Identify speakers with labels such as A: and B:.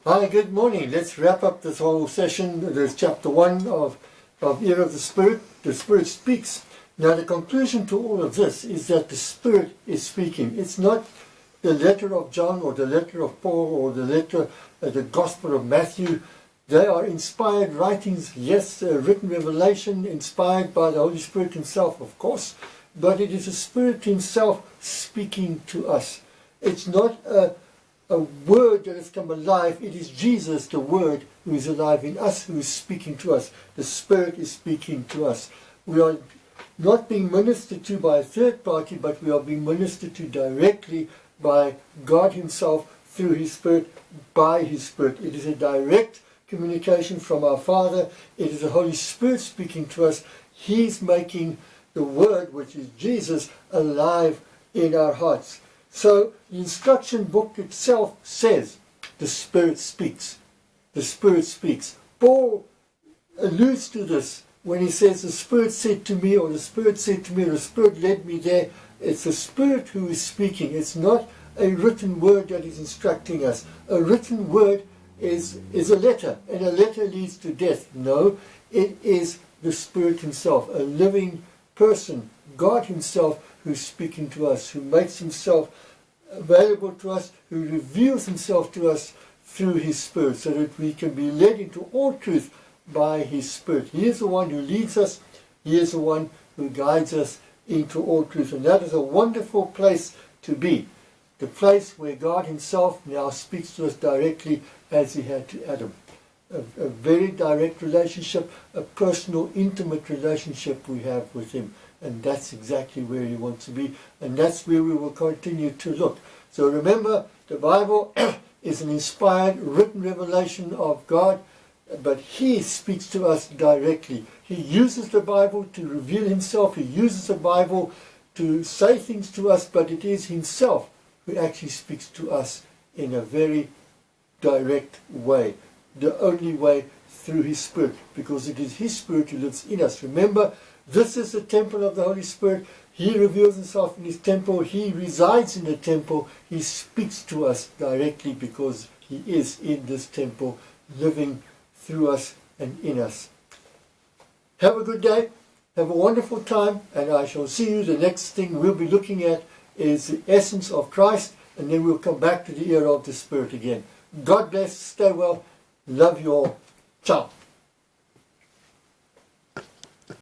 A: Hi, good morning. Let's wrap up this whole session. There's chapter 1 of Year of the Spirit. The Spirit speaks. Now the conclusion to all of this is that the Spirit is speaking. It's not the letter of John or the letter of Paul or the Gospel of Matthew. They are inspired writings, yes, written revelation, inspired by the Holy Spirit himself, of course, but it is the Spirit himself speaking to us. It's not a word that has come alive. It is Jesus, the Word, who is alive in us, who is speaking to us. The Spirit is speaking to us. We are not being ministered to by a third party, but we are being ministered to directly by God himself through his Spirit, by his Spirit. It is a direct communication from our Father. It is the Holy Spirit speaking to us. He's making the Word, which is Jesus, alive in our hearts. So the instruction book itself says the Spirit speaks. The Spirit speaks. Paul alludes to this when he says the Spirit said to me, or the Spirit said to me, or the Spirit led me there. It's the Spirit who is speaking. It's not a written word that is instructing us. A written word is a letter, and a letter leads to death. No, it is the Spirit himself, a living person, God himself, who's speaking to us, who makes himself available to us, who reveals himself to us through his Spirit, so that we can be led into all truth by his Spirit. He is the one who leads us. He is the one who guides us into all truth. And that is a wonderful place to be. The place where God himself now speaks to us directly as he had to Adam. A very direct relationship, a personal, intimate relationship we have with him. And that's exactly where he wants to be. And that's where we will continue to look. So remember, the Bible is an inspired, written revelation of God, but he speaks to us directly. He uses the Bible to reveal himself. He uses the Bible to say things to us, but it is himself who actually speaks to us in a very direct way. The only way, through his Spirit, because it is his Spirit who lives in us. Remember, this is the temple of the Holy Spirit. He reveals himself in his temple. He resides in the temple. He speaks to us directly because he is in this temple, living through us and in us. Have a good day. Have a wonderful time. And I shall see you. The next thing we'll be looking at is the essence of Christ. And then we'll come back to the era of the Spirit again. God bless. Stay well. Love you all. Ciao.